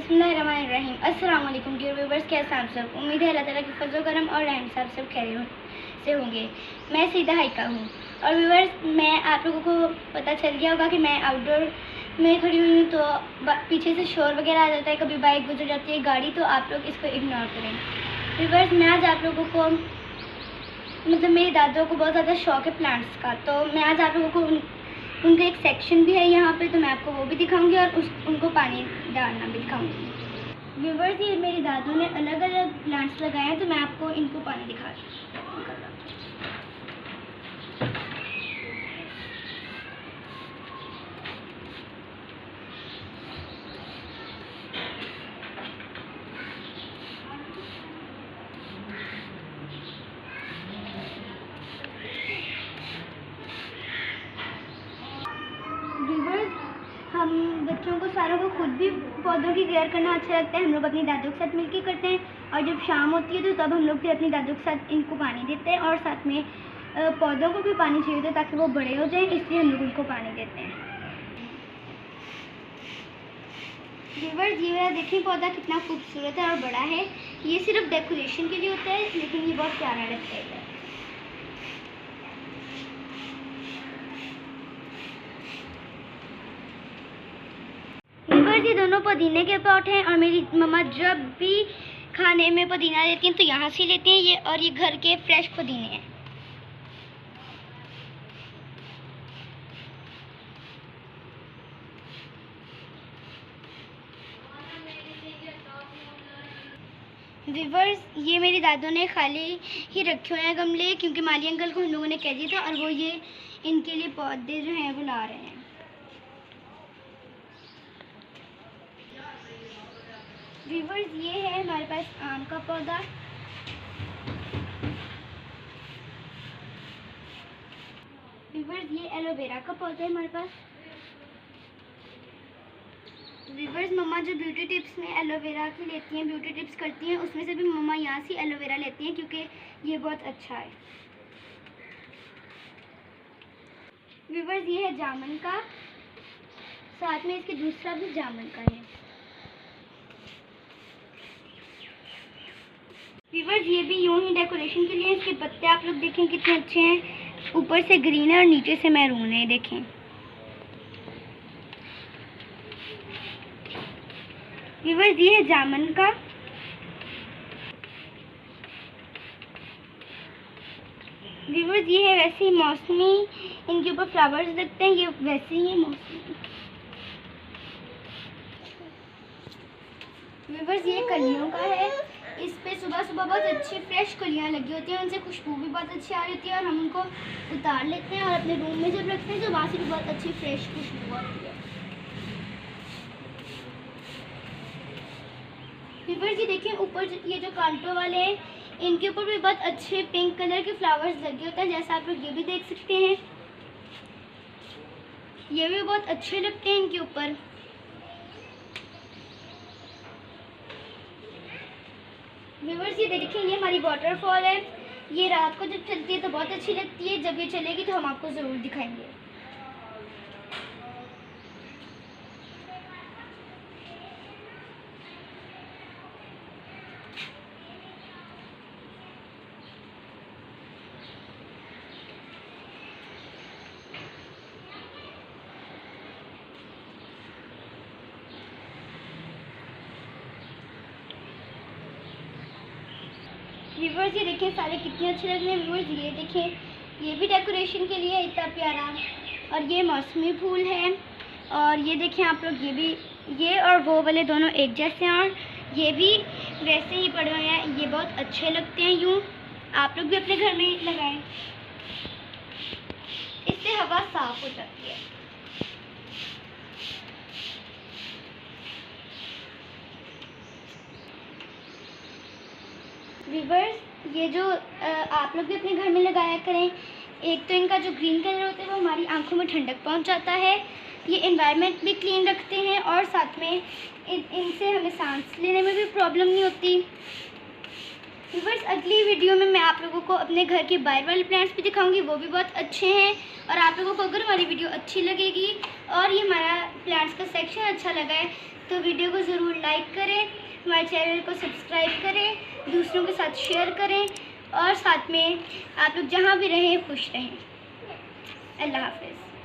बिस्मिल्लाहिर्रहमानिर्रहीम। अस्सलाम वालेकुम डियर व्यूवर्स, कैसे हैं आप सब। उम्मीद है अल्लाह ताला की फजल करम और रहम साहब सब खैरियत से होंगे। मैं सीधा हाइका हूँ और व्यूवर्स, मैं आप लोगों को पता चल गया होगा कि मैं आउटडोर में खड़ी हुई हूँ, तो पीछे से शोर वगैरह आ जाता है, कभी बाइक गुजर जाती है, गाड़ी, तो आप लोग इसको इग्नोर करें। व्यूवर्स, मैं आज आप लोगों को मेरी दादों को बहुत ज़्यादा शौक है प्लांट्स का, तो मैं आज आप लोगों को उनका एक सेक्शन भी है यहाँ पे, तो मैं आपको वो भी दिखाऊंगी और उनको पानी डालना भी दिखाऊंगी। व्यूवर्स, ये मेरी दादू ने अलग अलग प्लांट्स लगाए हैं, तो मैं आपको इनको पानी दिखा रही हूँ। हम बच्चों को सारों को खुद भी पौधों की केयर करना अच्छा लगता है। हम लोग अपनी दादों के साथ मिलकर करते हैं और जब शाम होती है तो तब हम लोग फिर अपनी दादों के साथ इनको पानी देते हैं और साथ में पौधों को भी पानी चाहिए होता है ताकि वो बड़े हो जाएं, इसलिए हम लोग उनको पानी देते हैं। व्यूअर्स, ये वाला देखिए पौधा कितना खूबसूरत है और बड़ा है। ये सिर्फ डेकोरेशन के लिए होता है, लेकिन ये बहुत प्यारा लगता है। ये दोनों पुदीने के पॉट हैं और मेरी मम्मा जब भी खाने में पुदीना लेती हैं तो यहाँ से लेती हैं ये, और ये घर के फ्रेश पुदीने हैं। व्यूअर्स, ये मेरी दादों ने खाली ही रखे हुए हैं गमले, क्योंकि माली अंकल को हम लोगों ने कह दिया था और वो ये इनके लिए पौधे जो हैं वो ला रहे हैं। व्यूअर्स, ये है हमारे पास आम का पौधा। व्यूअर्स, ये एलोवेरा का पौधा है हमारे पास। व्यूअर्स, मम्मा जो ब्यूटी टिप्स में एलोवेरा की लेती हैं, ब्यूटी टिप्स करती हैं, उसमें से भी मम्मा यहाँ से एलोवेरा लेती हैं क्योंकि ये बहुत अच्छा है। व्यूअर्स, ये है जामुन का, साथ में इसके दूसरा भी जामुन का है। व्यूअर्स, ये भी यूं ही डेकोरेशन के लिए। इसके पत्ते आप लोग देखें कितने अच्छे हैं, ऊपर से ग्रीन है और नीचे से मैरून है, देखें। व्यूअर्स, ये है जामुन का। व्यूअर्स, ये है वैसे ही मौसमी, इनके ऊपर फ्लावर्स लगते हैं, ये वैसे ही है मौसमी। व्यूअर्स, ये कलियों का है। इस पे सुबह सुबह बहुत अच्छी फ्रेश कलियां लगी होती हैं, उनसे खुशबू भी बहुत अच्छी आ रही होती है और हम उनको उतार लेते हैं और अपने रूम में जब रखते हैं तो वहाँ से भी बहुत अच्छी फ्रेश खुशबू आती है। व्यूअर्स, ये देखिए ऊपर ये जो कांटों वाले हैं, इनके ऊपर भी बहुत अच्छे पिंक कलर के फ्लावर्स लगे होते हैं, जैसा आप लोग ये भी देख सकते हैं। ये भी बहुत अच्छे लगते हैं इनके ऊपर। व्यूअर्स, ये देखिए ये हमारी वाटरफॉल है। ये रात को जब चलती है तो बहुत अच्छी लगती है, जब ये चलेगी तो हम आपको ज़रूर दिखाएंगे। व्यूअर्स, ये देखिए सारे कितने अच्छे लग रहे हैं। व्यूअर्स, ये देखिए ये भी डेकोरेशन के लिए इतना प्यारा, और ये मौसमी फूल है। और ये देखिए आप लोग, ये भी, ये और वो वाले दोनों एक जैसे हैं और ये भी वैसे ही पड़े हुए हैं। ये बहुत अच्छे लगते हैं, यूँ आप लोग भी अपने घर में लगाएं, इससे हवा साफ हो जाती है। व्यूअर्स, ये जो आप लोग भी अपने घर में लगाया करें। एक तो इनका जो ग्रीन कलर होता है वो हमारी आंखों में ठंडक पहुंचाता है, ये एनवायरनमेंट भी क्लीन रखते हैं और साथ में इनसे हमें सांस लेने में भी प्रॉब्लम नहीं होती। व्यूअर्स अगली वीडियो में मैं आप लोगों को अपने घर के बाहर वाले प्लांट्स भी दिखाऊंगी, वो भी बहुत अच्छे हैं। और आप लोगों को अगर हमारी वीडियो अच्छी लगेगी और ये हमारा प्लांट्स का सेक्शन अच्छा लगा है तो वीडियो को ज़रूर लाइक करें, हमारे चैनल को सब्सक्राइब करें, दूसरों के साथ शेयर करें और साथ में आप लोग जहाँ भी रहें खुश रहें। अल्लाह हाफ़िज़।